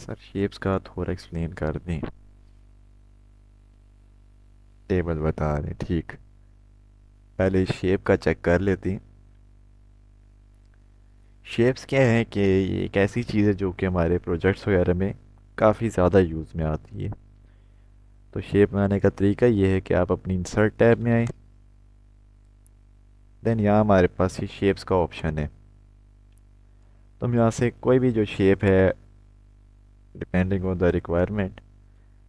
Sir shapes का थोड़ा explain कर दें। टेबल बता रहे हैं, ठीक। पहले शेप का चेक कर लेते हैं। शेप्स क्या है कि ये एक ऐसी चीज़ है जो कि हमारे प्रोजेक्ट्स वगैरह में काफ़ी ज़्यादा यूज़ में आती है। तो शेप बनाने का तरीका ये है कि आप अपनी इंसर्ट टैब में आए। देन यहाँ हमारे पास ये शेप्स का ऑप्शन है। तो हम यहाँ से कोई भी जो शेप है, डिपेंडिंग ऑन द रिक्वायरमेंट,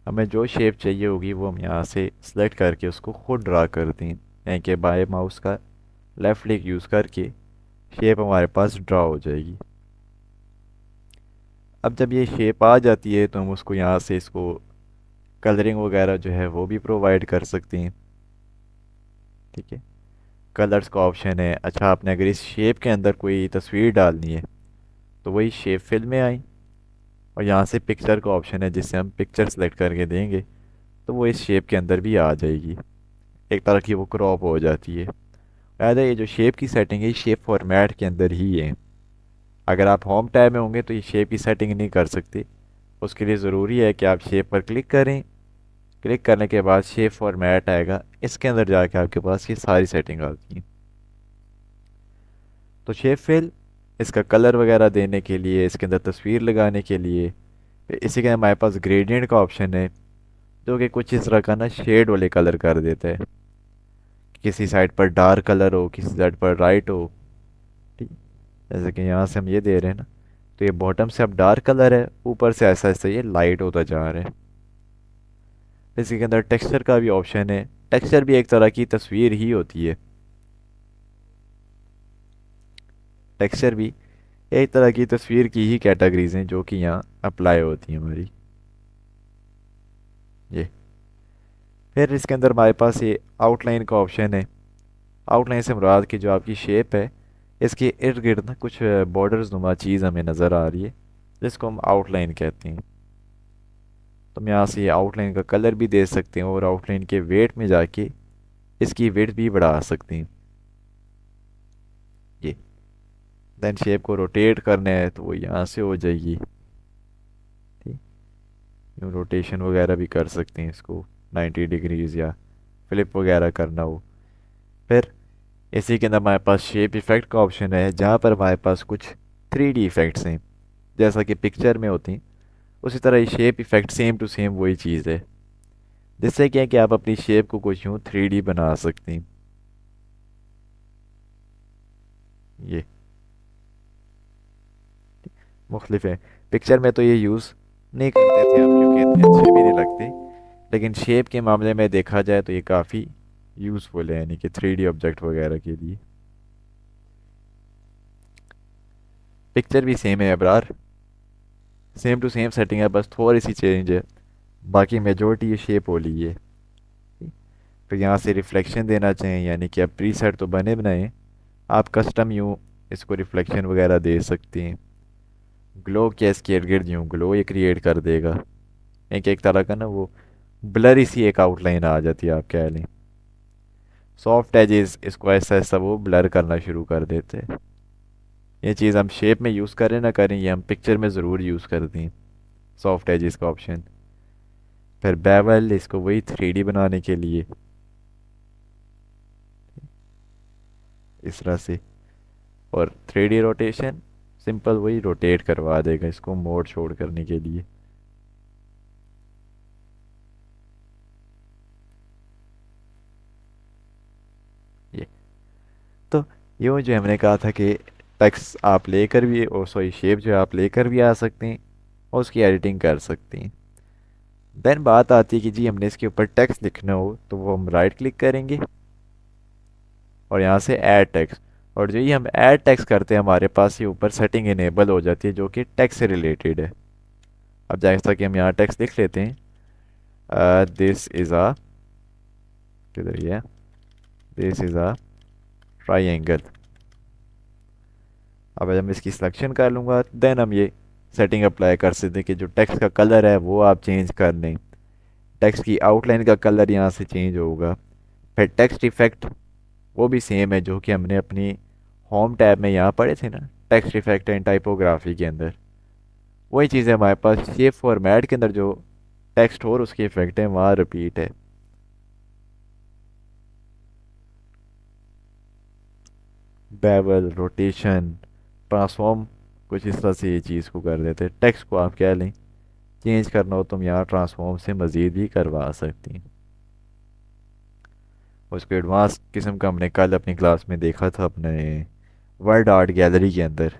हमें जो शेप चाहिए होगी वो हम यहाँ से सिलेक्ट करके उसको खुद ड्रा करते हैं। यानी कि बाएं माउस का लेफ़्ट क्लिक यूज़ करके शेप हमारे पास ड्रा हो जाएगी। अब जब ये शेप आ जाती है तो हम उसको यहाँ से इसको कलरिंग वगैरह जो है वो भी प्रोवाइड कर सकते हैं। ठीक है, कलर्स का ऑप्शन है। अच्छा, आपने अगर इस शेप के अंदर कोई तस्वीर डालनी है तो वही शेप फिल में आई, और यहाँ से पिक्चर का ऑप्शन है जिससे हम पिक्चर सेलेक्ट करके देंगे तो वो इस शेप के अंदर भी आ जाएगी। एक तरह की वो क्रॉप हो जाती है। याद है, ये जो शेप की सेटिंग है ये शेप फॉर्मेट के अंदर ही है। अगर आप होम टैब में होंगे तो ये शेप की सेटिंग नहीं कर सकते। उसके लिए ज़रूरी है कि आप शेप पर क्लिक करें। क्लिक करने के बाद शेप फॉर्मेट आएगा, इसके अंदर जाके आपके पास ये सारी सेटिंग आती है। तो शेप फिल, इसका कलर वगैरह देने के लिए, इसके अंदर तस्वीर लगाने के लिए, फिर इसी के अंदर हमारे पास ग्रेडियंट का ऑप्शन है जो कि कुछ इस तरह का ना शेड वाले कलर कर देता है। किसी साइड पर डार्क कलर हो, किसी साइड पर लाइट हो। ठीक, जैसे कि यहाँ से हम ये दे रहे हैं ना, तो ये बॉटम से अब डार्क कलर है, ऊपर से ऐसा ऐसा ये लाइट होता जा रहा है। इसी के अंदर टेक्सचर का भी ऑप्शन है। टेक्सचर भी एक तरह की तस्वीर ही होती है। टेक्सचर भी एक तरह की तस्वीर की ही कैटेगरीज हैं जो कि यहाँ अप्लाई होती हैं हमारी। ये फिर इसके अंदर हमारे पास ये आउटलाइन का ऑप्शन है। आउटलाइन से मुराद की जो आपकी शेप है, इसके इर्द गिर्द ना कुछ बॉर्डर्स नुमा चीज़ हमें नज़र आ रही है जिसको हम आउटलाइन कहते हैं। तो हम यहाँ से ये आउटलाइन का कलर भी दे सकते हैं और आउटलाइन के वेट में जाके इसकी वेट भी बढ़ा सकते हैं। ये देन शेप को रोटेट करना है तो वो यहाँ से हो जाएगी। ठीक, यूँ रोटेशन वगैरह भी कर सकते हैं इसको, 90 डिग्रीज या फ्लिप वगैरह करना हो। फिर इसी के अंदर हमारे पास शेप इफ़ेक्ट का ऑप्शन है जहाँ पर हमारे पास कुछ 3D इफ़ेक्ट्स हैं जैसा कि पिक्चर में होती हैं। उसी तरह ये shape effect same to same वही चीज़ है, जिससे क्या है कि आप अपनी शेप को कुछ यूँ 3D बना सकते हैं। ये मुख्तलिफ है। पिक्चर में तो ये यूज़ नहीं करते थे हम क्योंकि इतने अच्छे भी नहीं लगते, लेकिन शेप के मामले में देखा जाए तो ये काफ़ी यूज़फुल है, यानी कि 3D ऑब्जेक्ट वगैरह के लिए। पिक्चर भी सेम है Abrar, same to same setting है, बस थोड़ी सी चेंज है। बाकी मेजोरिटी ये शेप वाली है। फिर यहाँ से रिफ्लेक्शन देना चाहें, यानी कि अब प्रीसेट तो बने बनाए, आप कस्टम यूँ इसको रिफ्लेक्शन वगैरह दे सकते हैं। ग्लो क्या, इसके इर्द गिर्द यूँ ग्लो ये क्रिएट कर देगा। एक एक तरह का ना वो ब्लरी सी एक आउटलाइन आ जाती है, आप कह लें। सॉफ्ट एजेस इसको ऐसा ऐसा वो ब्लर करना शुरू कर देते हैं। ये चीज़ हम शेप में यूज़ करें ना करें, ये हम पिक्चर में ज़रूर यूज़ करते हैं, सॉफ्ट एजेस का ऑप्शन। फिर बेवल, इसको वही 3D बनाने के लिए इस तरह से। और 3D रोटेशन सिंपल वही रोटेट करवा देगा इसको मोड़ छोड़ करने के लिए। ये तो यूँ जो हमने कहा था कि टेक्स्ट आप लेकर भी, और सॉरी शेप जो है आप लेकर भी आ सकते हैं और उसकी एडिटिंग कर सकते हैं। देन बात आती है कि जी हमने इसके ऊपर टेक्स्ट लिखना हो तो वो हम राइट क्लिक करेंगे और यहाँ से ऐड टेक्स्ट, और जो ही हम ऐड टेक्स्ट करते हैं हमारे पास ये ऊपर सेटिंग इनेबल हो जाती है जो कि टेक्स्ट से रिलेटेड है। अब जैसा कि हम यहाँ टेक्स्ट लिख लेते हैं, दिस इज़ अ, किधर ये, दिस इज़ अ ट्राइंगल। अब जब मैं इसकी सिलेक्शन कर लूँगा देन हम ये सेटिंग अप्लाई कर सकते हैं कि जो टेक्स्ट का कलर है वो आप चेंज कर लें। टेक्स्ट की आउटलाइन का कलर यहाँ से चेंज होगा। फिर टेक्स्ट इफेक्ट वो भी सेम है जो कि हमने अपनी होम टैब में यहाँ पढ़े थे ना, टेक्स्ट इफेक्ट एंड टाइपोग्राफी के अंदर। वही चीज़ है हमारे पास शेप फॉर्मेट के अंदर जो टेक्स्ट हो और उसके इफेक्ट है वहाँ रिपीट है। बेवल, रोटेशन, ट्रांसफॉर्म, कुछ इस तरह से ये चीज़ को कर देते हैं। टेक्स्ट को आप कह लें चेंज करना हो तुम यहाँ ट्रांसफॉर्म से मज़ीद भी करवा सकती हैं। उसको एडवांस किस्म का हमने कल अपनी क्लास में देखा था अपने वर्ड आर्ट गैलरी के अंदर।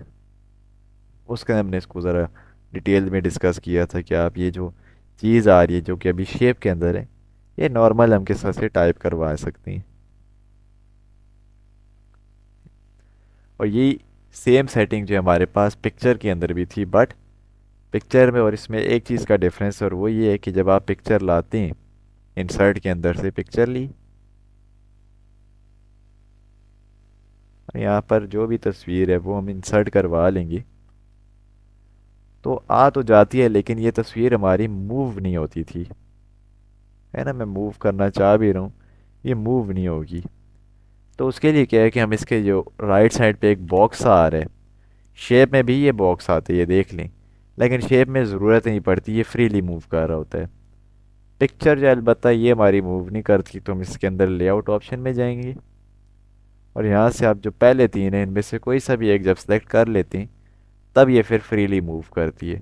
उसके अंदर हमने इसको ज़रा डिटेल में डिस्कस किया था कि आप ये जो चीज़ आ रही है जो कि अभी शेप के अंदर है ये नॉर्मल हम किस तरह से टाइप करवा सकती हैं। और यही सेम सेटिंग जो हमारे पास पिक्चर के अंदर भी थी, बट पिक्चर में और इसमें एक चीज़ का डिफरेंस और वो ये है कि जब आप पिक्चर लाते हैं इंसर्ट के अंदर से पिक्चर ली, यहाँ पर जो भी तस्वीर है वो हम इंसर्ट करवा लेंगे तो आ तो जाती है, लेकिन ये तस्वीर हमारी मूव नहीं होती थी, है ना। मैं मूव करना चाह भी रहा हूँ ये मूव नहीं होगी। तो उसके लिए क्या है कि हम इसके जो राइट साइड पे एक बॉक्स आ रहा है, शेप में भी ये बॉक्स आते हैं ये देख लें, लेकिन शेप में ज़रूरत नहीं पड़ती, ये फ्रीली मूव कर रहा होता है। पिक्चर जो अलबत्ता ये हमारी मूव नहीं करती, तो हम इसके अंदर लेआउट ऑप्शन में जाएंगे और यहाँ से आप जो पहले तीन हैं इनमें से कोई सा भी एक जब सेलेक्ट कर लेते हैं तब ये फिर फ्रीली मूव करती है।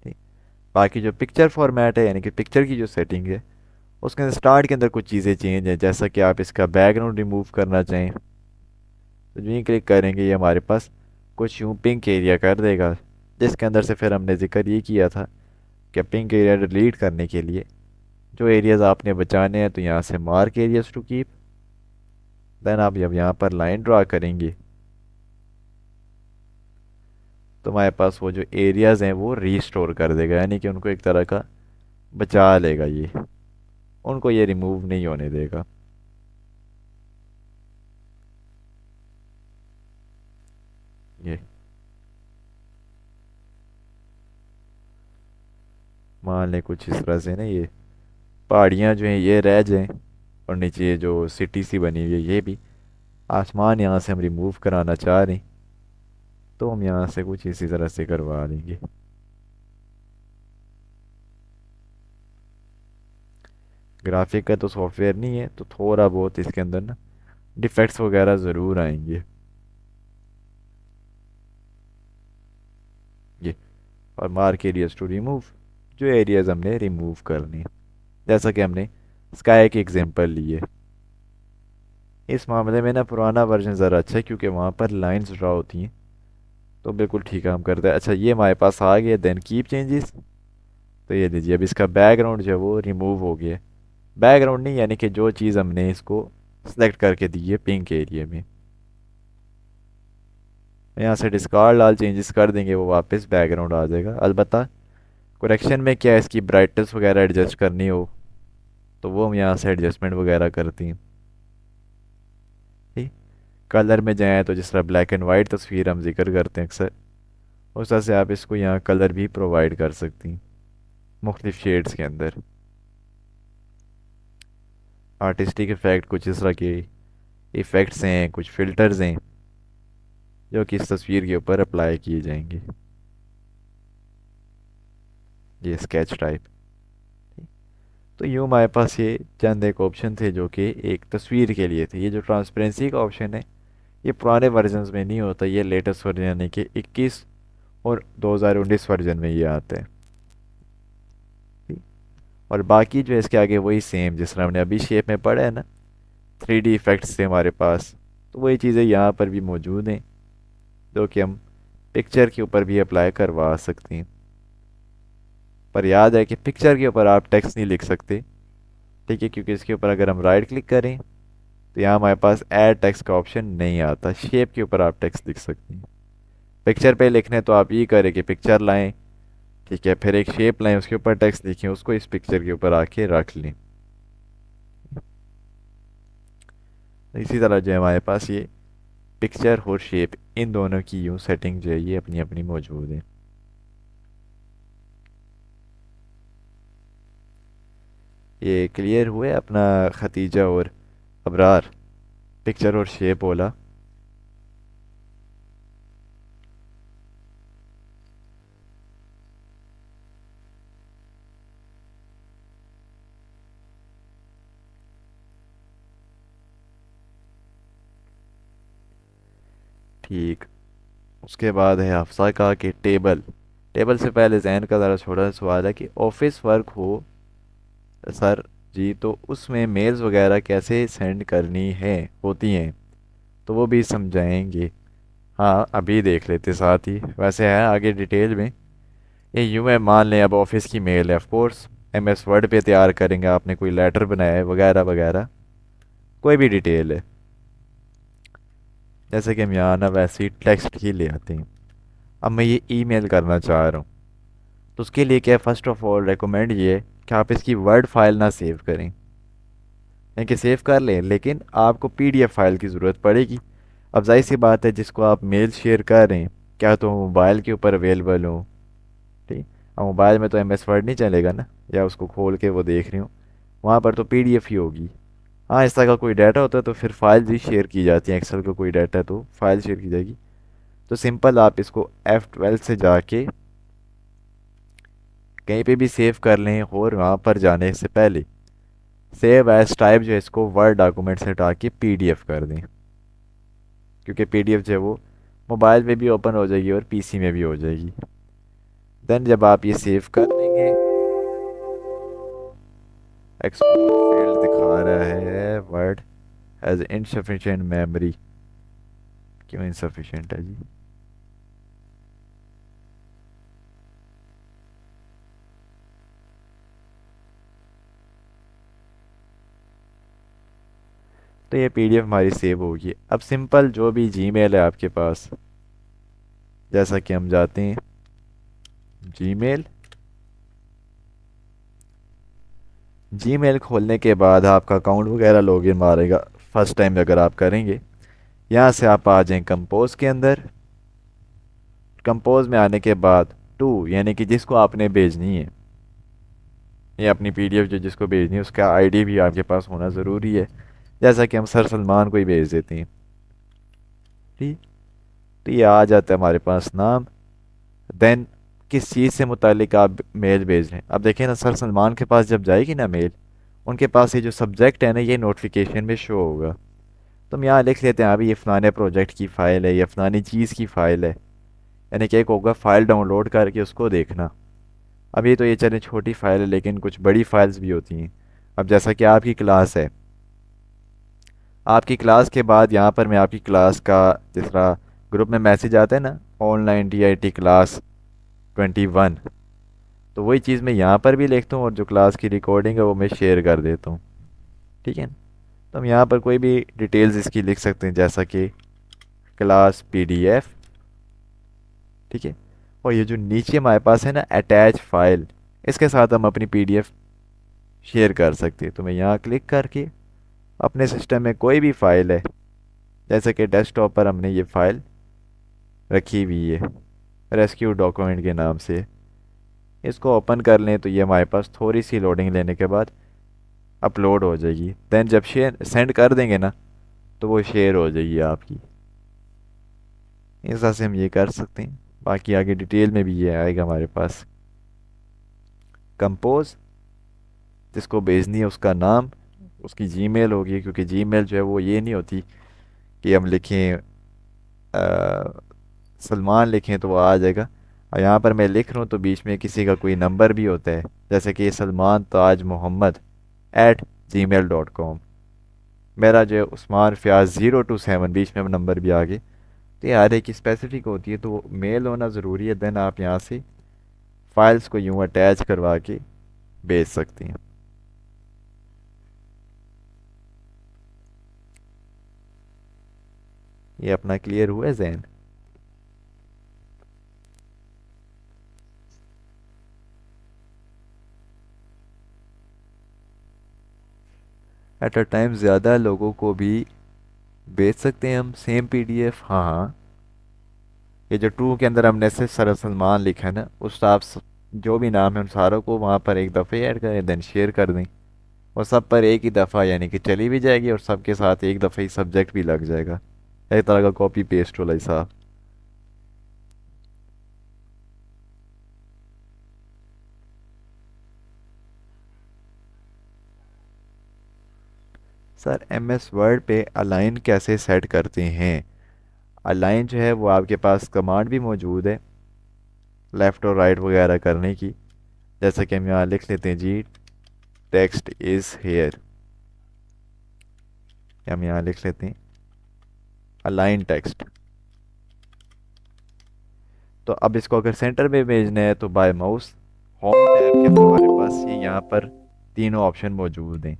ठीक। बाकी जो पिक्चर फॉर्मेट है यानी कि पिक्चर की जो सेटिंग है उसके अंदर स्टार्ट के अंदर कुछ चीज़ें चेंज हैं, जैसा कि आप इसका बैकग्राउंड रिमूव करना चाहें तो जो ही क्लिक करेंगे ये हमारे पास कुछ यूँ पिंक एरिया कर देगा, जिसके अंदर से फिर हमने जिक्र ये किया था कि पिंक एरिया डिलीट करने के लिए जो एरियाज़ आपने बचाने हैं तो यहाँ से mark areas to keep, then आप जब यहाँ पर लाइन ड्रा करेंगे तो हमारे पास वो जो एरियाज़ हैं वो रीस्टोर कर देगा, यानी कि उनको एक तरह का बचा लेगा ये, उनको ये रिमूव नहीं होने देगा। ये मान लें कुछ इस तरह से ना ये पहाड़ियाँ जो हैं ये रह जाएं और नीचे ये जो सिटी सी बनी हुई है ये भी, आसमान यहाँ से हम रिमूव कराना चाह रहे हैं तो हम यहाँ से कुछ इसी तरह से करवा लेंगे। ग्राफिक का तो सॉफ्टवेयर नहीं है तो थोड़ा बहुत इसके अंदर ना डिफेक्ट्स वगैरह ज़रूर आएंगे। ये और मार्क एरियाज टू रिमूव, जो एरियाज हमने रिमूव करने हैं। जैसा कि हमने स्काई की एग्जांपल ली है, इस मामले में ना पुराना वर्जन ज़रा अच्छा है क्योंकि वहाँ पर लाइंस ड्रा होती हैं तो बिल्कुल ठीक काम करता है। अच्छा ये हमारे पास आ गया, देन कीप चेंजेस। तो ये लीजिए अब इसका बैकग्राउंड जो है वो रिमूव हो गया। बैकग्राउंड नहीं यानी कि जो चीज़ हमने इसको सेलेक्ट करके दी है पिंक एरिया में, यहाँ से डिस्कार्ड लाल चेंजेस कर देंगे वो वापस बैकग्राउंड आ जाएगा। अलबत्ता करेक्शन में क्या है इसकी ब्राइटनेस वगैरह एडजस्ट करनी हो तो वो हम यहाँ से एडजस्टमेंट वगैरह करती हैं। ठीक। कलर में जाएँ तो जिस तरह ब्लैक एंड वाइट तस्वीर हम जिक्र करते हैं अक्सर, उस तरह से आप इसको यहाँ कलर भी प्रोवाइड कर सकती हैं मुख्तलिफ शेड्स के अंदर। आर्टिस्टिक इफ़ेक्ट कुछ इस तरह के इफ़ेक्ट्स हैं, कुछ फ़िल्टर्स हैं जो कि इस तस्वीर के ऊपर अप्लाई किए जाएंगे। ये स्केच टाइप। तो यूँ हमारे पास ये चंद एक ऑप्शन थे जो कि एक तस्वीर के लिए थे। ये जो ट्रांसपेरेंसी का ऑप्शन है ये पुराने वर्जन्स में नहीं होता, ये लेटेस्ट वर्जन यानी कि 21 और 2019 वर्जन में ये आता है। ठीक। और बाकी जो है इसके आगे वही सेम जिस तरह हमने अभी शेप में पढ़ा है ना, 3D इफ़ेक्ट्स थे हमारे पास, तो वही चीज़ें यहाँ पर भी मौजूद हैं जो कि हम पिक्चर के ऊपर भी अप्लाई करवा सकते हैं। पर याद है कि पिक्चर के ऊपर आप टेक्स्ट नहीं लिख सकते, ठीक है, क्योंकि इसके ऊपर अगर हम राइट क्लिक करें तो यहाँ हमारे पास ऐड टेक्स्ट का ऑप्शन नहीं आता। शेप के ऊपर आप टेक्स्ट लिख सकते हैं। पिक्चर पे लिखने तो आप ये करें कि पिक्चर लाएं, ठीक है, फिर एक शेप लाएं उसके ऊपर टेक्स्ट लिखें, उसको इस पिक्चर के ऊपर आके रख लें। इसी तरह जो है हमारे पास ये पिक्चर और शेप इन दोनों की यूँ सेटिंग जो है ये अपनी अपनी मौजूद है। ये क्लियर हुए अपना खतीजा और अबरार, पिक्चर और शेप वाला। ठीक। उसके बाद है हफ्सा का कि टेबल। टेबल से पहले जहन का ज़रा छोटा सा सवाल है कि ऑफिस वर्क हो सर जी, तो उसमें मेल्स वगैरह कैसे सेंड करनी है होती हैं, तो वो भी समझाएंगे। हाँ, अभी देख लेते साथ ही, वैसे है आगे डिटेल में। ये यूँ है, मान लें अब ऑफिस की मेल है, ऑफ कोर्स एमएस वर्ड पे तैयार करेंगे, आपने कोई लेटर बनाया है वगैरह वगैरह, कोई भी डिटेल है, जैसे कि हम यहाँ ना वैसे ही टेक्स्ट ही ले आते हैं। अब मैं ये ईमेल करना चाह रहा हूँ, तो उसके लिए क्या, फर्स्ट ऑफ ऑल रिकमेंड ये है कि आप इसकी वर्ड फाइल ना सेव करें, यानी कि सेव कर लें लेकिन आपको पीडीएफ फाइल की ज़रूरत पड़ेगी। अब जाहिर सी बात है, जिसको आप मेल शेयर कर रहे हैं क्या तो मोबाइल के ऊपर अवेलेबल हो, ठीक। अब मोबाइल में तो एमएस वर्ड नहीं चलेगा ना, या उसको खोल के वो देख रही हूँ, वहाँ पर तो पीडीएफ ही होगी। हाँ, इस तरह का कोई डाटा होता है तो फिर फाइल भी शेयर की जाती है, एक्सेल का कोई डाटा तो फाइल शेयर की जाएगी। तो सिंपल आप इसको F12 से जाके कहीं पे भी सेव कर लें, और वहाँ पर जाने से पहले सेव एज टाइप जो है इसको वर्ड डॉक्यूमेंट से हटा के पीडीएफ कर दें, क्योंकि पीडीएफ जो है वो मोबाइल में भी ओपन हो जाएगी और पीसी में भी हो जाएगी। देन जब आप ये सेव कर लेंगे, एक्सपोर्ट फील्ड दिखा रहा है वर्ड हैज़ इनसफिशिएंट मेमोरी। क्यों इनसफिशिएंट है जी? तो ये पीडीएफ हमारी सेव होगी। अब सिंपल जो भी जीमेल है आपके पास, जैसा कि हम जाते हैं जीमेल, जीमेल खोलने के बाद आपका अकाउंट वगैरह लॉगिन मारेगा फर्स्ट टाइम अगर आप करेंगे। यहाँ से आप आ जाएं कंपोज के अंदर। कंपोज में आने के बाद टू, यानी कि जिसको आपने भेजनी है, ये अपनी पीडीएफ जो जिसको भेजनी है उसका आईडी भी आपके पास होना ज़रूरी है, जैसा कि हम सर सलमान को ही भेज देते हैं, ठीक। तो ये आ जाता है हमारे पास नाम। देन किस चीज़ से मुतालिक आप मेल भेज रहे हैं। अब देखें ना, सर सलमान के पास जब जाएगी ना मेल, उनके पास ये जो सब्जेक्ट है ना, ये नोटिफिकेशन में शो होगा। तो हम यहाँ लिख लेते हैं अभी ये फ़लाने प्रोजेक्ट की फ़ाइल है या फ़लानी चीज़ की फ़ाइल है, यानी कि एक होगा फ़ाइल डाउनलोड करके उसको देखना। अब ये तो ये चले छोटी फ़ाइल है, लेकिन कुछ बड़ी फाइल्स भी होती हैं। अब जैसा कि आपकी क्लास है, आपकी क्लास के बाद यहाँ पर मैं आपकी क्लास का, जिस तरह ग्रुप में मैसेज आता है ना, ऑनलाइन टीआईटी क्लास 21, तो वही चीज़ मैं यहाँ पर भी लिखता हूँ और जो क्लास की रिकॉर्डिंग है वो मैं शेयर कर देता हूँ, ठीक है। तो हम यहाँ पर कोई भी डिटेल्स इसकी लिख सकते हैं, जैसा कि क्लास पीडीएफ, ठीक है। और ये जो नीचे हमारे पास है ना अटैच फाइल, इसके साथ हम अपनी पीडीएफ शेयर कर सकते हैं। तो मैं यहाँ क्लिक करके अपने सिस्टम में कोई भी फाइल है, जैसे कि डेस्कटॉप पर हमने ये फाइल रखी हुई है रेस्क्यू डॉक्यूमेंट के नाम से, इसको ओपन कर लें तो ये हमारे पास थोड़ी सी लोडिंग लेने के बाद अपलोड हो जाएगी। देन जब शेयर सेंड कर देंगे ना, तो वो शेयर हो जाएगी आपकी। इस तरह से हम ये कर सकते हैं। बाकी आगे डिटेल में भी ये आएगा हमारे पास। कंपोज, जिसको भेजनी है उसका नाम, उसकी जीमेल होगी, क्योंकि जीमेल जो है वो ये नहीं होती कि हम लिखें सलमान लिखें तो वो आ जाएगा। और यहाँ पर मैं लिख रहा हूँ तो बीच में किसी का कोई नंबर भी होता है, जैसे कि सलमान ताज मोहम्मद @gmail.com, मेरा जो है उस्मान फ़याज़ 027, बीच में नंबर भी आगे। तो ये हर एक स्पेसिफिक होती है, तो मेल होना ज़रूरी है। देन आप यहाँ से फाइल्स को यूँ अटैच करवा के भेज सकते हैं। ये अपना क्लियर हुआ है जहन? एट अ टाइम ज़्यादा लोगों को भी भेज सकते हैं हम सेम पीडीएफ, हाँ हाँ। ये जो टू के अंदर हमने सिर्फ सर सलमान लिखा है ना, उस आप जो भी नाम है उन सारों को वहाँ पर एक दफ़े ऐड करें, देन शेयर कर दें, और सब पर एक ही दफ़ा यानी कि चली भी जाएगी, और सबके साथ एक दफ़े ही सब्जेक्ट भी लग जाएगा। एक तरह का कॉपी पेस्ट वाला हिसाब। सर एमएस वर्ड पे अलाइन कैसे सेट करते हैं? अलाइन जो है वो आपके पास कमांड भी मौजूद है लेफ़्ट और राइट वगैरह करने की। जैसा कि हम यहाँ लिख लेते हैं जी, टेक्स्ट इज़ हेयर। हम यहाँ लिख लेते हैं अलाइन टेक्स्ट। तो अब इसको अगर सेंटर में भेजना है तो बाय माउस होम टैब के अंदर हमारे पास ये यहाँ पर तीनों ऑप्शन मौजूद हैं।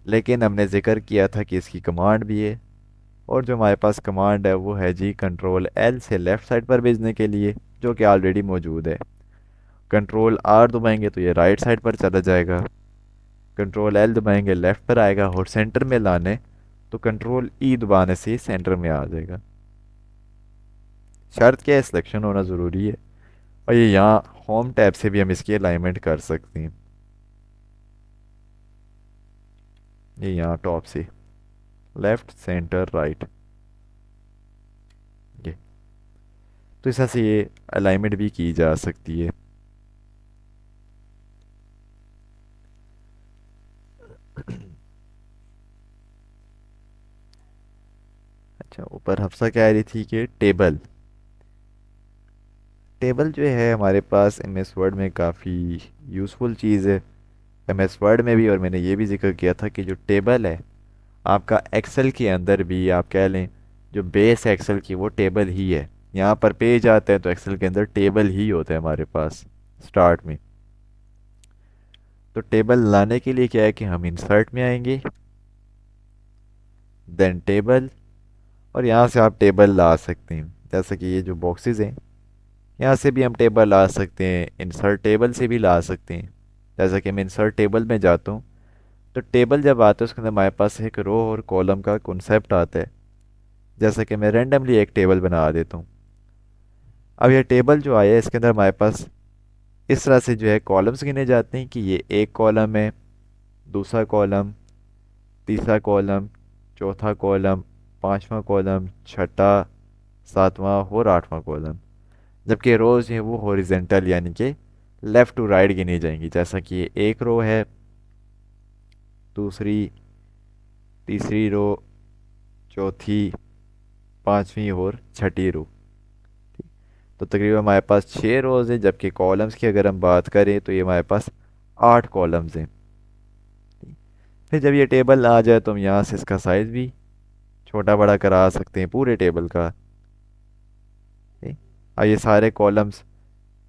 लेकिन हमने जिक्र किया था कि इसकी कमांड भी है, और जो हमारे पास कमांड है वो है जी कंट्रोल एल से लेफ़्ट साइड पर भेजने के लिए, जो कि ऑलरेडी मौजूद है। कंट्रोल आर दबाएंगे तो ये राइट साइड पर चला जाएगा, कंट्रोल एल दबाएंगे लेफ़्ट पर आएगा, और सेंटर में लाने तो कंट्रोल ई दबाने से सेंटर में आ जाएगा। शर्त क्या है, सिलेक्शन होना ज़रूरी है। और ये यहाँ होम टैब से भी हम इसकी अलाइनमेंट कर सकते हैं, ये यहाँ टॉप से लेफ़्ट सेंटर राइट, ये तो इस तरह से ये अलाइनमेंट भी की जा सकती है। अच्छा, ऊपर हफ्सा कह रही थी कि टेबल टेबल जो है हमारे पास एम एस वर्ड में काफ़ी यूज़फुल चीज़ है। एम एस वर्ड में भी, और मैंने ये भी जिक्र किया था कि जो टेबल है आपका एक्सेल के अंदर भी, आप कह लें जो बेस है एक्सेल की वो टेबल ही है। यहाँ पर पेज आता है तो एक्सेल के अंदर टेबल ही होता है हमारे पास स्टार्ट में। तो टेबल लाने के लिए क्या है कि हम इंसर्ट में आएंगे, देन टेबल, और यहाँ से आप टेबल ला सकते हैं। जैसे कि ये जो बॉक्सेस हैं यहाँ से भी हम टेबल ला सकते हैं, इंसर्ट टेबल से भी ला सकते हैं। जैसा कि मैं इंसर्ट टेबल में जाता हूँ तो टेबल जब आता है उसके अंदर हमारे पास एक रो और कॉलम का कॉन्सेप्ट आता है। जैसा कि मैं रेंडमली एक टेबल बना देता हूँ। अब ये टेबल जो आया है इसके अंदर हमारे पास इस तरह से जो है कॉलम्स गिने जाते हैं कि ये एक कॉलम है, दूसरा कॉलम, तीसरा कॉलम, चौथा कॉलम, पांचवा कॉलम, छठा, सातवां और आठवां कॉलम। जबकि रोज़ है वो हॉरिजेंटल यानी कि लेफ़्ट टू राइट गिनी जाएंगी। जैसा कि ये एक रो है, दूसरी, तीसरी रो, चौथी, पांचवी और छठी रो। तो तकरीबन हमारे पास 6 रोज़ हैं, जबकि कॉलम्स की अगर हम बात करें तो ये हमारे पास 8 कॉलम्स हैं। फिर जब ये टेबल आ जाए तो हम यहाँ से इसका साइज़ भी छोटा बड़ा करा सकते हैं पूरे टेबल का। ठीक? अब ये सारे कॉलम्स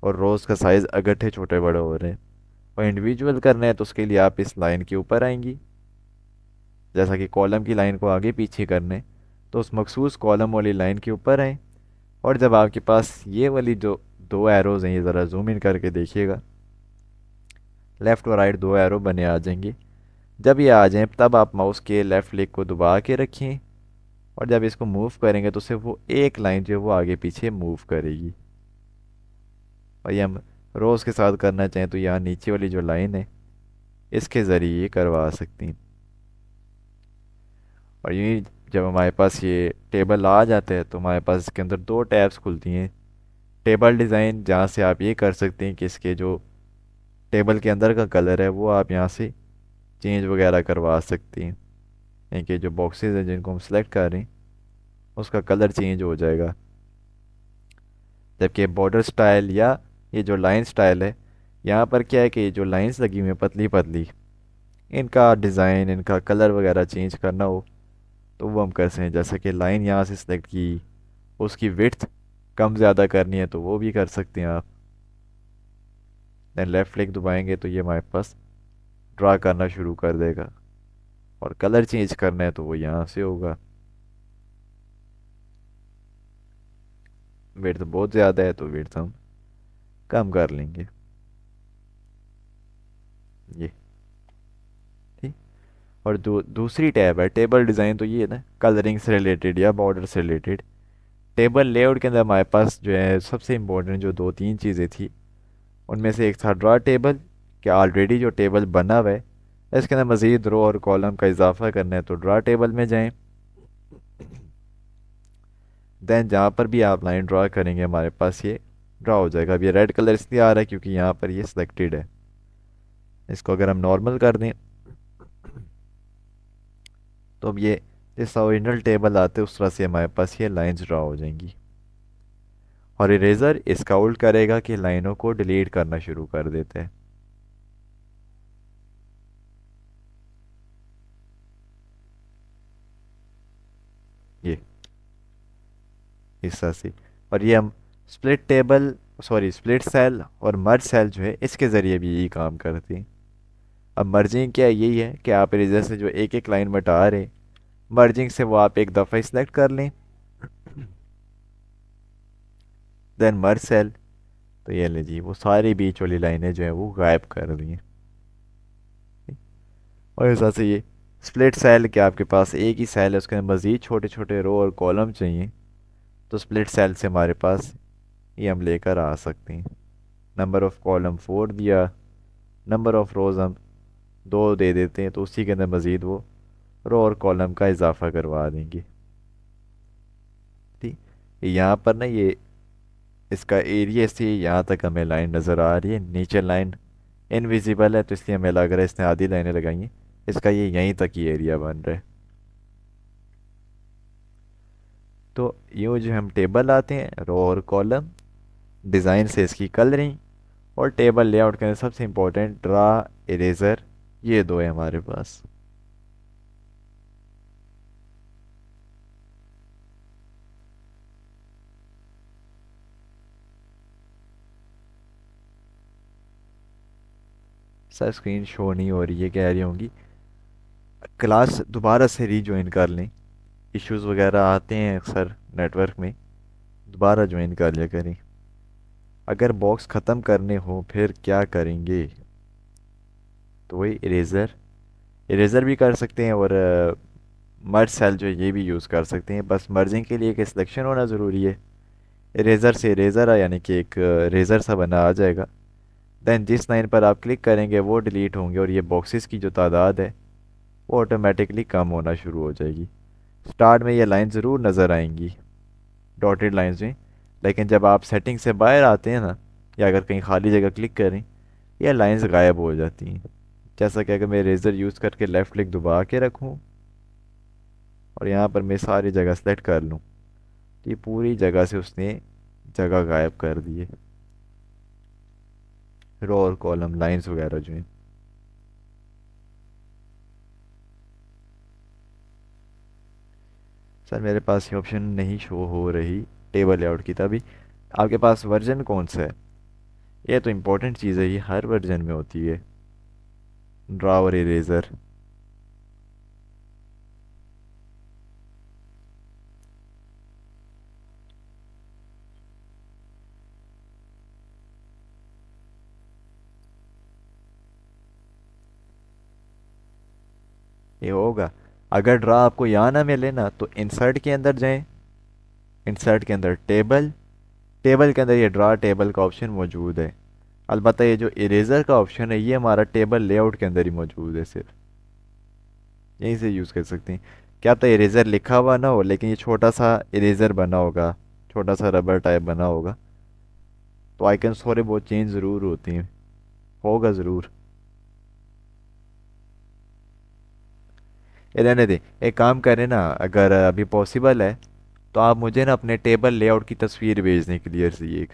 और रोज़ का साइज़ अगट्ठे छोटे बड़े हो रहे हैं, और इंडिविजुअल करना है तो उसके लिए आप इस लाइन के ऊपर आएंगी। जैसा कि कॉलम की लाइन को आगे पीछे करने तो उस मखसूस कॉलम वाली लाइन के ऊपर आएँ, और जब आपके पास ये वाली जो दो एरोज़ हैं, ये ज़रा जूम इन करके देखिएगा, लेफ़्ट और राइट दो एरो बने आ जाएंगे। जब ये आ जाएं तब आप माउस के लेफ़्ट क्लिक को दबा के रखें, और जब इसको मूव करेंगे तो सिर्फ वो एक लाइन जो है वो आगे पीछे मूव करेगी। और ये हम रोज़ के साथ करना चाहें तो यहाँ नीचे वाली जो लाइन है इसके ज़रिए ये करवा सकती हैं। और यूँ जब हमारे पास ये टेबल आ जाता है तो हमारे पास इसके अंदर दो टैब्स खुलती हैं। टेबल डिज़ाइन, जहाँ से आप ये कर सकते हैं कि इसके जो टेबल के अंदर का कलर है वो आप यहाँ से चेंज वगैरह करवा सकती हैं, यानी कि जो बॉक्सेस हैं जिनको हम सेलेक्ट कर रहे हैं उसका कलर चेंज हो जाएगा। जबकि बॉर्डर स्टाइल या ये जो लाइन स्टाइल है, यहाँ पर क्या है कि ये जो लाइंस लगी हुई हैं पतली पतली, इनका डिज़ाइन, इनका कलर वगैरह चेंज करना हो तो वो हम कर सकते हैं। जैसे कि लाइन यहाँ से सिलेक्ट की, उसकी विड्थ कम ज़्यादा करनी है तो वो भी कर सकते हैं आप। देन लेफ़्ट क्लिक दबाएंगे तो ये हमारे पास ड्रा करना शुरू कर देगा, और कलर चेंज करना है तो वो यहाँ से होगा। विड्थ बहुत ज़्यादा है तो विड्थ हम कम कर लेंगे, ये ठीक। और दूसरी टैब है टेबल डिज़ाइन, तो ये है ना कलरिंग से रिलेटेड या बॉर्डर से रिलेटेड। टेबल लेआउट के अंदर हमारे पास जो है सबसे इम्पोर्टेंट जो दो तीन चीज़ें थी उनमें से एक था ड्रा टेबल, कि ऑलरेडी जो टेबल बना हुआ है इसके अंदर मज़ीद रो और कॉलम का इजाफा करना है तो ड्रा टेबल में जाएं। देन जहाँ पर भी आप लाइन ड्रा करेंगे हमारे पास ये ड्रा हो जाएगा। अब ये रेड कलर इसलिए आ रहा है क्योंकि यहाँ पर ये सिलेक्टेड है। इसको अगर हम नॉर्मल कर दें तो अब ये जिस ओरिजिनल टेबल आते उस तरह से हमारे पास ये लाइंस ड्रा हो जाएंगी। और इरेजर इसका उल्ट करेगा कि लाइनों को डिलीट करना शुरू कर देते हैं। ये हिस्सा से। और ये हम split table, sorry split cell और मर्ज सेल जो है इसके ज़रिए भी यही काम करती हैं। अब मर्जिंग क्या यही है कि आप इरेजर से जो एक एक लाइन बटा रहे, मर्जिंग से वो आप एक दफ़ा ही सिलेक्ट कर लें, देन मर्ज सेल, तो ये ले जी वो सारी बीच वाली लाइनें जो है वो गायब कर दी हैं। और इस तरह से ये स्प्लिट सेल के आपके पास एक ही सेल है, उसके अंदर मज़ीद छोटे छोटे रो और कॉलम चाहिए, तो स्प्लिट सेल से हमारे पास ये हम लेकर आ सकते हैं। नंबर ऑफ़ कॉलम 4 दिया, नंबर ऑफ़ रोज़ हम 2 दे देते हैं, तो उसी के अंदर मज़ीद वो रो और कॉलम का इजाफा करवा देंगे। ठीक, यहाँ पर ना ये इसका एरिया से यहाँ तक हमें लाइन नज़र आ रही है, नीचे लाइन इनविजिबल है तो इसलिए हमें लग रहा है इसने आधी लाइनें लगाई हैं, इसका ये यहीं तक ही एरिया बन रहा है। तो यूँ जो हम टेबल आते हैं, रो और कॉलम, डिज़ाइन से इसकी कलरिंग, और टेबल लेआउट के अंदर सबसे इम्पोर्टेंट ड्रा, इरेज़र, ये दो है हमारे पास। सर स्क्रीन शो नहीं हो रही है, कह रही होंगी क्लास दोबारा से रीज्वाइन कर लें, इश्यूज़ वगैरह आते हैं अक्सर नेटवर्क में, दोबारा ज्वाइन कर लिया करें। अगर बॉक्स ख़त्म करने हो फिर क्या करेंगे, तो वही इरेज़र, इरेज़र भी कर सकते हैं, और मर्ज सेल जो है ये भी यूज़ कर सकते हैं। बस मर्जिंग के लिए एक सिलेक्शन होना ज़रूरी है। इरेज़र से इरेज़र यानी कि एक रेज़र सा बना आ जाएगा, देन जिस लाइन पर आप क्लिक करेंगे वो डिलीट होंगे, और ये बॉक्सेस की जो तादाद है वो ऑटोमेटिकली कम होना शुरू हो जाएगी। स्टार्ट में ये लाइन ज़रूर नज़र आएंगी, डॉटेड लाइंस में, लेकिन जब आप सेटिंग से बाहर आते हैं ना, या अगर कहीं खाली जगह क्लिक करें, ये लाइंस गायब हो जाती हैं। जैसा कि अगर मैं रेज़र यूज़ करके लेफ़्ट क्लिक दबा के रखूँ और यहाँ पर मैं सारी जगह सेलेक्ट कर लूँ, तो ये पूरी जगह से उसने जगह गायब कर दी है, रो और कॉलम लाइंस वगैरह जो हैं। सर मेरे पास ये ऑप्शन नहीं शो हो रही टेबल लेआउट की, तभी आपके पास वर्जन कौन सा है, ये तो इम्पोर्टेंट चीज़ है, ये हर वर्जन में होती है, ड्रा और इरेज़र। ये होगा, अगर ड्रा आपको यहाँ ना मिले ना तो इंसर्ट के अंदर जाएं, इंसर्ट के अंदर टेबल, टेबल के अंदर ये ड्रा टेबल का ऑप्शन मौजूद है। अलबत्ता ये जो इरेज़र का ऑप्शन है ये हमारा टेबल लेआउट के अंदर ही मौजूद है, सिर्फ यहीं से यूज़ कर सकते हैं। क्या पता इरेज़र लिखा हुआ ना हो, लेकिन ये छोटा सा इरेज़र बना होगा, छोटा सा रबर टाइप बना होगा, तो आइकन्स थोड़े बहुत चेंज ज़रूर होती हैं, होगा ज़रूर। ये रहने दें, एक काम करें ना, अगर अभी पॉसिबल है तो आप मुझे ना अपने टेबल लेआउट की तस्वीर भेज दें क्लियर सी एक।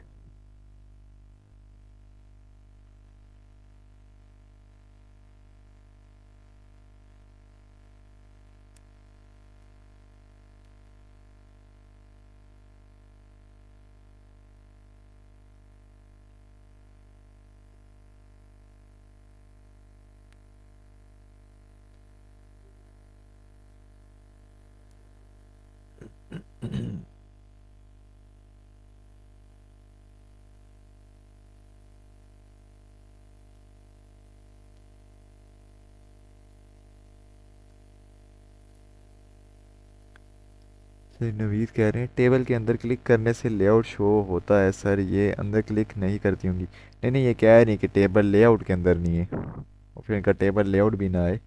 सर नवीद कह रहे हैं टेबल के अंदर क्लिक करने से लेआउट शो होता है, सर ये अंदर क्लिक नहीं करती होंगी। नहीं नहीं, ये कह रही है कि टेबल लेआउट के अंदर नहीं है, और फिर इनका टेबल लेआउट भी ना आए,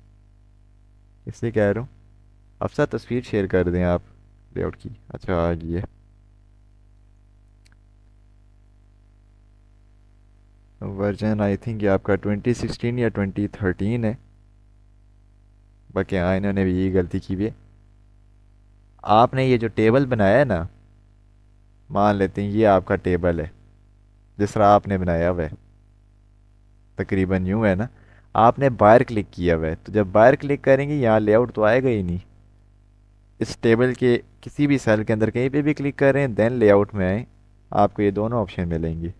इसलिए कह रहा हूँ। अफसा तस्वीर शेयर कर दें आप लेआउट की, अच्छा आ गई है। वर्जन आई थिंक ये आपका 2016 या 2013 है, बाकी हाँ इन्होंने भी यही गलती की हुई है। आपने ये जो टेबल बनाया है ना, मान लेते हैं ये आपका टेबल है जिस तरह आपने बनाया हुआ है, तकरीबन यूं है ना। आपने बाहर क्लिक किया हुआ है, तो जब बाहर क्लिक करेंगे यहाँ लेआउट तो आएगा ही नहीं। इस टेबल के किसी भी सेल के अंदर कहीं पे भी क्लिक करें देन लेआउट में आए, आपको ये दोनों ऑप्शन मिलेंगे।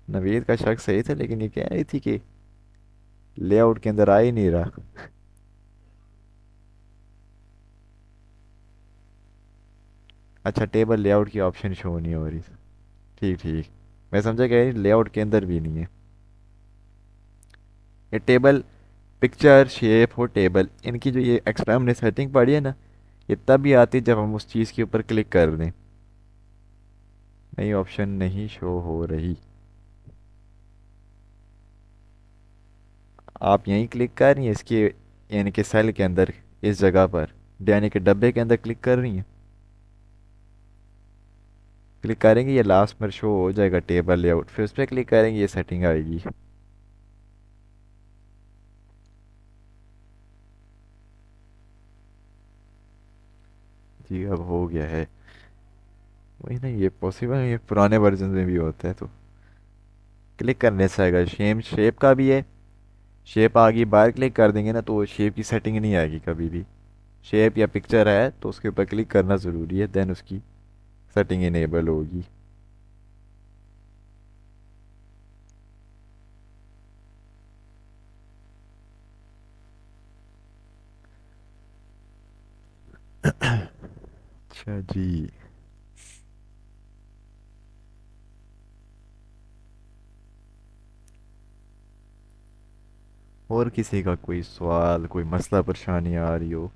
नवीद का शक सही था, लेकिन ये कह रही थी कि लेआउट के अंदर आ ही नहीं रहा। अच्छा, टेबल लेआउट की ऑप्शन शो नहीं हो रही। ठीक ठीक, मैं समझा कि लेआउट के अंदर भी नहीं है। ये टेबल, पिक्चर शेप और टेबल, इनकी जो ये एक्स्ट्रा हमने सेटिंग पढ़ी है ना, ये तब भी आती है जब हम उस चीज़ के ऊपर क्लिक कर दें। नई ऑप्शन नहीं शो हो रही। आप यहीं क्लिक कर रही हैं इसके, यानी कि सेल के अंदर, इस जगह पर, यानी कि डब्बे के अंदर क्लिक कर रही हैं। क्लिक करेंगे ये लास्ट में शो हो जाएगा टेबल लेआउट, फिर उस पर क्लिक करेंगे ये सेटिंग आएगी। जी अब हो गया है। वही ना, ये पॉसिबल है, ये पुराने वर्जन में भी होता है। तो क्लिक करने से आएगा, शेम शेप का भी है। शेप आ गई, बाहर क्लिक कर देंगे ना तो शेप की सेटिंग नहीं आएगी कभी भी। शेप या पिक्चर है तो उसके ऊपर क्लिक करना ज़रूरी है, देन उसकी सेटिंग इनेबल होगी। अच्छा जी। और किसी का कोई सवाल, कोई मसला परेशानी आ रही हो?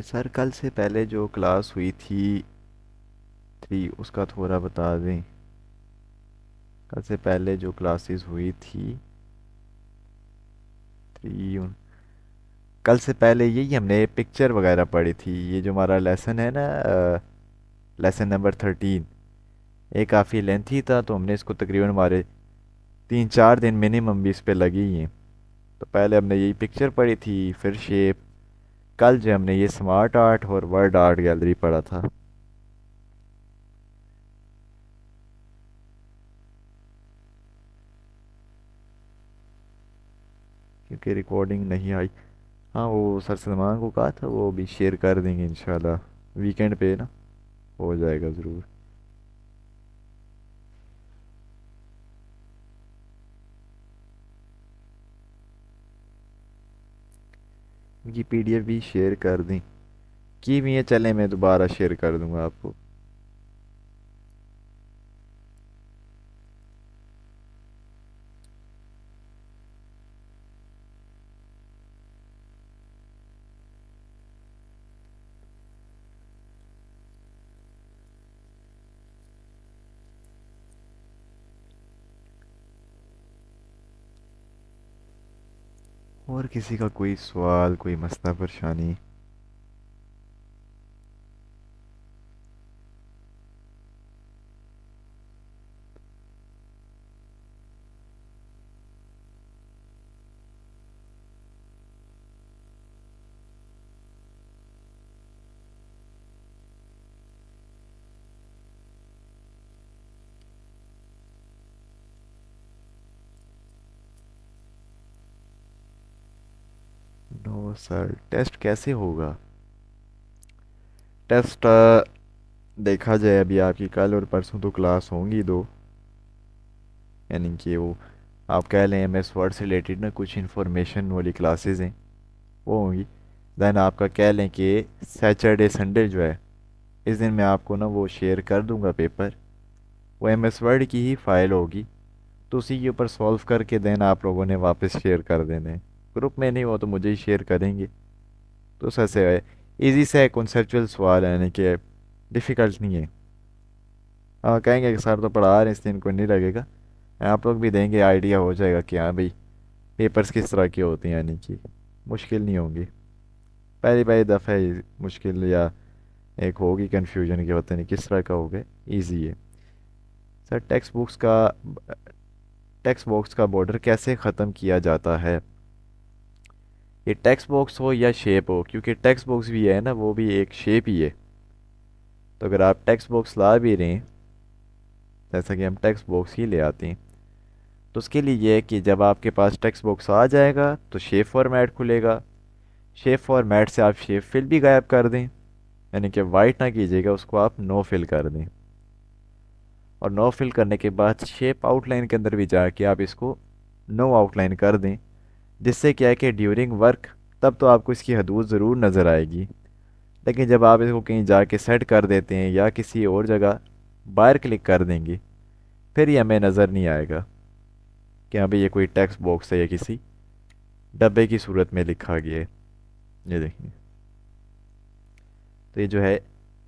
सर कल से पहले जो क्लास हुई थी, थ्री, उसका थोड़ा बता दें। कल से पहले जो क्लासेस हुई थी, थ्री, कल से पहले यही हमने पिक्चर वगैरह पढ़ी थी। ये जो हमारा लेसन है ना, लेसन नंबर 13, ये काफ़ी लेंथी था, तो हमने इसको तकरीबन हमारे 3-4 दिन मिनिमम भी इस पे लगे ही हैं। तो पहले हमने यही पिक्चर पढ़ी थी, फिर शेप। कल जो हमने ये स्मार्ट आर्ट और वर्ड आर्ट गैलरी पढ़ा था। क्योंकि रिकॉर्डिंग नहीं आई। हाँ, वो सर सलमान को कहा था, वो भी शेयर कर देंगे इंशाल्लाह वीकेंड पे ना, हो जाएगा ज़रूर। उनकी पीडीएफ भी शेयर कर दें। की भी है, चले मैं दोबारा शेयर कर दूंगा आपको। और किसी का कोई सवाल, कोई मसला परेशानी? नो सर, टेस्ट कैसे होगा? टेस्ट देखा जाए, अभी आपकी कल और परसों तो क्लास होंगी दो, यानी कि वो आप कह लें एम एस वर्ड से रिलेटेड ना कुछ इंफॉर्मेशन वाली क्लासेस हैं, वो होंगी। देन आपका कह लें कि सैटरडे संडे जो है, इस दिन मैं आपको ना वो शेयर कर दूंगा पेपर। वो एम एस वर्ड की ही फाइल होगी, तो उसी के ऊपर सॉल्व करके देन आप लोगों ने वापस शेयर कर देने। ग्रुप में नहीं हो तो मुझे ही शेयर करेंगे। तो ऐसे है, इजी से है, कॉन्सेप्चुअल सवाल है, यानी कि डिफ़िकल्ट नहीं है। हाँ कहेंगे कि सर तो पढ़ा रहे हैं इसलिए इनको नहीं लगेगा। आप लोग भी देंगे, आइडिया हो जाएगा कि हाँ भाई पेपर्स किस तरह के होते हैं, यानी कि मुश्किल नहीं होंगी। पहली पहली दफ़ा मुश्किल या एक होगी कन्फ्यूजन की, पता नहीं किस तरह का होगा। ईजी है। सर टेक्स्ट बॉक्स का बॉर्डर कैसे ख़त्म किया जाता है? ये टेक्स्ट बॉक्स हो या शेप हो, क्योंकि टेक्स्ट बॉक्स भी है ना, वो भी एक शेप ही है। तो अगर आप टेक्स्ट बॉक्स ला भी रहे हैं, जैसा कि हम टेक्स्ट बॉक्स ही ले आते हैं, तो उसके लिए ये है कि जब आपके पास टेक्स्ट बॉक्स आ जाएगा तो शेप फॉर्मेट खुलेगा। शेप फॉर्मेट से आप शेप फिल भी गायब कर दें, यानी कि वाइट ना कीजिएगा उसको, आप नो फिल कर दें। और नो फिल करने के बाद शेप आउटलाइन के अंदर भी जाके आप इसको नो आउटलाइन कर दें। जिससे क्या है कि ड्यूरिंग वर्क तब तो आपको इसकी हदूद ज़रूर नज़र आएगी, लेकिन जब आप इसको कहीं जाके सेट कर देते हैं या किसी और जगह बाहर क्लिक कर देंगे, फिर ये हमें नज़र नहीं आएगा कि हाँ भाई ये कोई टेक्स्ट बॉक्स है या किसी डब्बे की सूरत में लिखा गया है। ये देखिए, तो ये जो है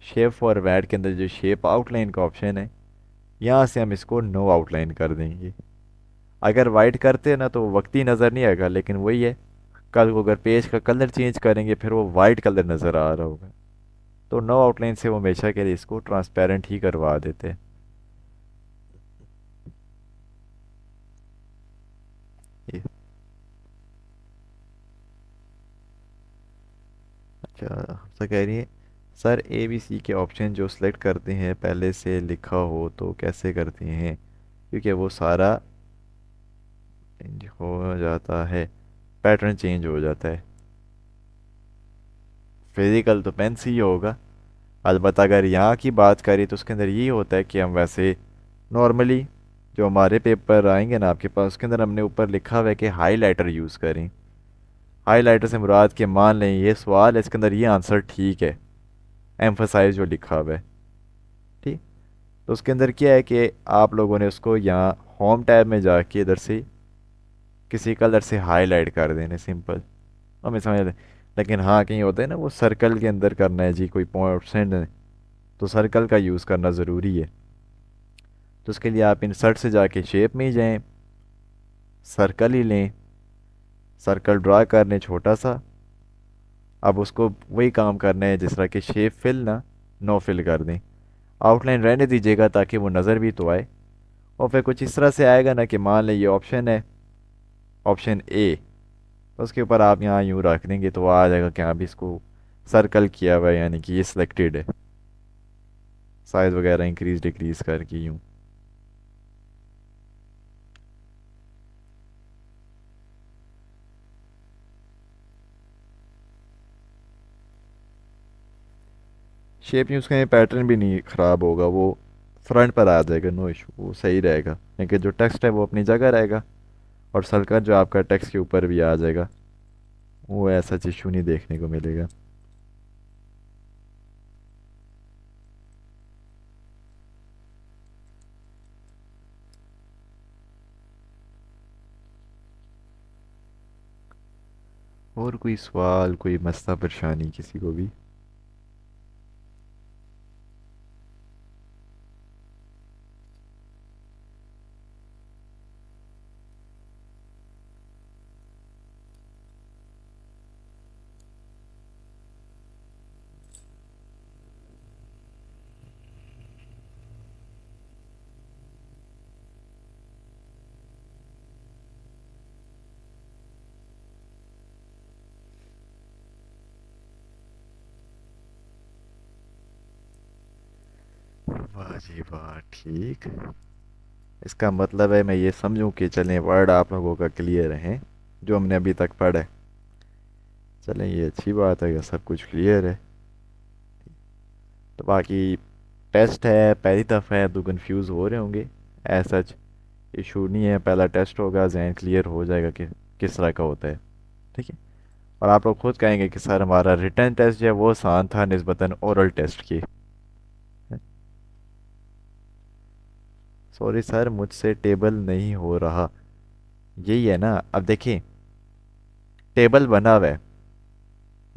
शेप फॉरवर्ड के अंदर जो शेप आउटलाइन का ऑप्शन है, यहाँ से हम इसको नो आउटलाइन कर देंगे। अगर वाइट करते हैं ना तो वक्ती नज़र नहीं आएगा, लेकिन वही है, कल को अगर पेज का कलर चेंज करेंगे फिर वो वाइट कलर नज़र आ रहा होगा। तो नो आउटलाइन से वो हमेशा के लिए इसको ट्रांसपेरेंट ही करवा देते हैं। ये अच्छा, आपसे कह रही है सर ए बी सी के ऑप्शन जो सिलेक्ट करते हैं पहले से लिखा हो तो कैसे करते हैं, क्योंकि वो सारा चेंज हो जाता है, पैटर्न चेंज हो जाता है। फिजिकल तो पेन से ही होगा। अलबत्त अगर यहाँ की बात करें तो उसके अंदर ये होता है कि हम वैसे नॉर्मली जो हमारे पेपर आएंगे ना आपके पास, उसके अंदर हमने ऊपर लिखा हुआ है कि हाईलाइटर यूज़ करें। हाईलाइटर से मुराद के मान लें ये सवाल है, इसके अंदर ये आंसर ठीक है, एम्फसाइज जो लिखा हुआ है। ठीक। तो उसके अंदर क्या है कि आप लोगों ने उसको यहाँ होम टैब में जाके इधर से किसी कलर से हाईलाइट कर देने, सिंपल, हमें समझ लें। लेकिन हाँ कहीं होता है ना वो सर्कल के अंदर करना है जी, कोई पॉइंट, तो सर्कल का यूज़ करना ज़रूरी है। तो उसके लिए आप इंसर्ट से जाके शेप में ही जाएं, सर्कल ही लें, सर्कल ड्रा कर लें छोटा सा। अब उसको वही काम करना है जिस तरह के शेप फिल ना नो फिल कर दें। आउटलाइन रहने दीजिएगा ताकि वो नज़र भी तो आए। और फिर कुछ इस तरह से आएगा ना कि मान लें ये ऑप्शन है, ऑप्शन ए, तो उसके ऊपर आप यहाँ यूँ रख देंगे तो आ जाएगा कि हाँ भी इसको सर्कल किया हुआ है, यानी कि ये सिलेक्टेड है। साइज़ वगैरह इंक्रीज डिक्रीज करके यूँ। शेप यूज़ करें, पैटर्न भी नहीं ख़राब होगा, वो फ्रंट पर आ जाएगा, नो इशू, वो सही रहेगा, क्योंकि जो टेक्स्ट है वो अपनी जगह रहेगा और सर्कल जो आपका टेक्स्ट के ऊपर भी आ जाएगा, वो ऐसा इशू नहीं देखने को मिलेगा। और कोई सवाल, कोई मसला परेशानी किसी को भी? वाह जी वाह, ठीक। इसका मतलब है मैं ये समझूं कि चलें वर्ड आप लोगों का क्लियर है जो हमने अभी तक पढ़ा है। चलें ये अच्छी बात है कि सब कुछ क्लियर है। तो बाकी टेस्ट है, पहली दफ़ा है तो कंफ्यूज हो रहे होंगे। ऐसा सच इशू नहीं है, पहला टेस्ट होगा, जहन क्लियर हो जाएगा कि किस तरह का होता है। ठीक है। और आप लोग खुद कहेंगे कि सर हमारा रिटर्न टेस्ट जो है वो आसान था निस्बतन ओरल टेस्ट की। सॉरी सर, मुझसे टेबल नहीं हो रहा। यही है ना, अब देखिए, टेबल बना हुआ है,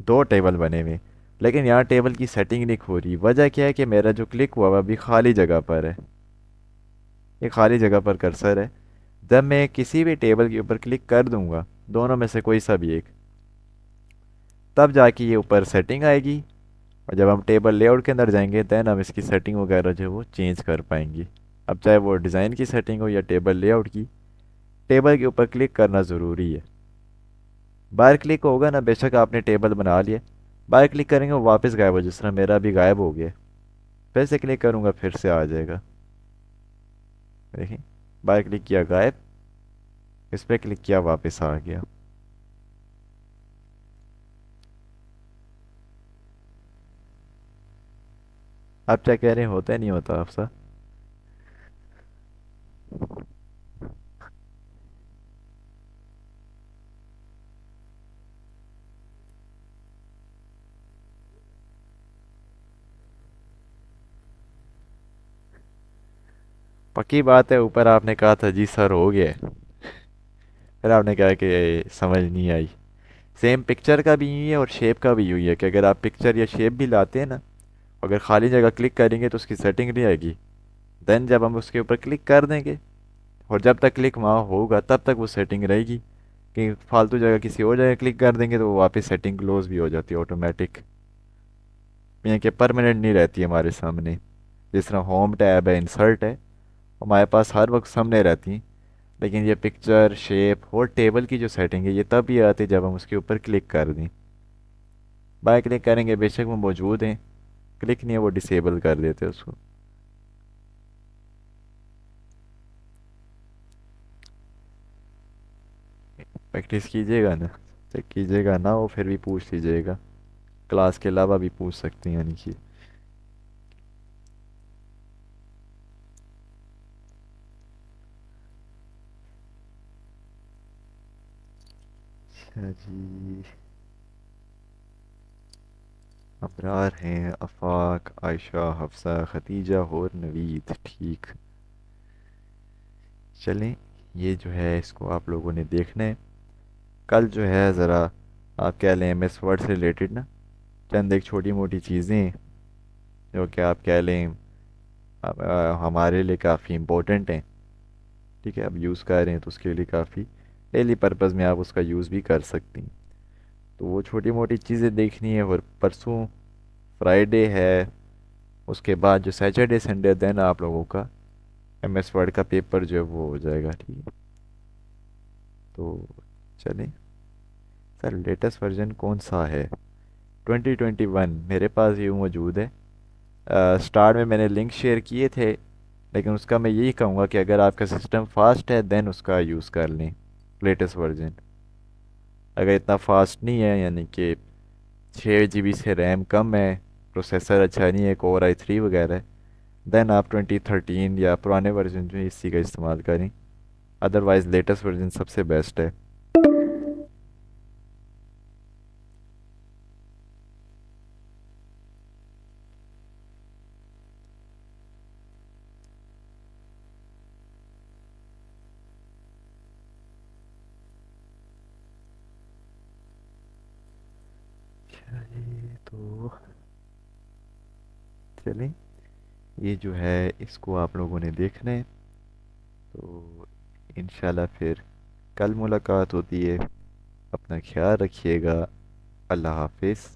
दो टेबल बने हुए, लेकिन यहाँ टेबल की सेटिंग नहीं हो रही। वजह क्या है कि मेरा जो क्लिक हुआ हुआ अभी खाली जगह पर है, ये खाली जगह पर कर्सर है। जब मैं किसी भी टेबल के ऊपर क्लिक कर दूंगा, दोनों में से कोई सा भी एक, तब जाके ये ऊपर सेटिंग आएगी। और जब हम टेबल लेआउट के अंदर जाएंगे देन हम इसकी सेटिंग वगैरह जो है वो चेंज कर पाएंगे। अब चाहे वो डिज़ाइन की सेटिंग हो या टेबल लेआउट की, टेबल के ऊपर क्लिक करना ज़रूरी है। बाहर क्लिक होगा ना, बेशक आपने टेबल बना लिया, बाहर क्लिक करेंगे वो वापस गायब हो, जिस तरह मेरा भी गायब हो गया। फिर से क्लिक करूँगा फिर से आ जाएगा। देखिए, बाहर क्लिक किया गायब, इस पर क्लिक किया वापस आ गया। आप क्या कह रहे हैं, होता है नहीं होता आपसा? पक्की बात है, ऊपर आपने कहा था जी सर हो गया है, फिर आपने कहा कि ये समझ नहीं आई। सेम पिक्चर का भी यूँ है और शेप का भी यूँ ही है कि अगर आप पिक्चर या शेप भी लाते हैं ना, अगर खाली जगह क्लिक करेंगे तो उसकी सेटिंग नहीं आएगी। देन जब हम उसके ऊपर क्लिक कर देंगे, और जब तक क्लिक वहाँ होगा तब तक वो सेटिंग रहेगी। कि फालतू जगह किसी और जगह क्लिक कर देंगे तो वो वापस सेटिंग क्लोज भी हो जाती है ऑटोमेटिक। यानी कि परमानेंट नहीं रहती है हमारे सामने। जिस तरह होम टैब है, इंसर्ट है, हमारे पास हर वक्त सामने रहती हैं। लेकिन ये पिक्चर, शेप और टेबल की जो सेटिंग है ये तब भी आती है जब हम उसके ऊपर क्लिक कर दें। बाय क्लिक करेंगे बेशक वो मौजूद हैं, क्लिक नहीं है वो डिसेबल कर देते हैं उसको। प्रैक्टिस कीजिएगा ना, चेक कीजिएगा ना, वो फिर भी पूछ लीजिएगा, क्लास के अलावा भी पूछ सकते हैं यानी कि। अच्छा जी। अबरार हैं, आफाक, आयशा, हफ्सा, खतीजा और नवीद, ठीक। चलें, ये जो है इसको आप लोगों ने देखना है। कल जो है ज़रा, आप कह लें एम एस वर्ड से रिलेटेड ना, चंद एक छोटी मोटी चीज़ें जो कि आप कह लें हमारे लिए काफ़ी इम्पोर्टेंट हैं। ठीक है, अब यूज़ कर रहे हैं तो उसके लिए काफ़ी डेली पर्पज़ में आप उसका यूज़ भी कर सकती हैं। तो वो छोटी मोटी चीज़ें देखनी है। और परसों फ्राइडे है, उसके बाद जो सैटरडे संडे देन आप लोगों का एम एस वर्ड का पेपर जो है वो हो जाएगा। ठीक है, तो चलें। सर लेटेस्ट वर्जन कौन सा है? 2021 मेरे पास ये मौजूद है। स्टार्ट में मैंने लिंक शेयर किए थे, लेकिन उसका मैं यही कहूँगा कि अगर आपका सिस्टम फास्ट है देन उसका यूज़ कर लें लेटेस्ट वर्जन। अगर इतना फास्ट नहीं है, यानी कि 6 GB से रैम कम है, प्रोसेसर अच्छा नहीं है, कोर i3 वगैरह है, देन आप 2013 या पुराने वर्जन जो है इसी का इस्तेमाल करें। अदरवाइज़ लेटेस्ट वर्जन सबसे बेस्ट है। चलिए तो, चलें, ये जो है इसको आप लोगों ने देखना है। तो इंशाल्लाह फिर कल मुलाकात होती है। अपना ख्याल रखिएगा। अल्लाह हाफिज़।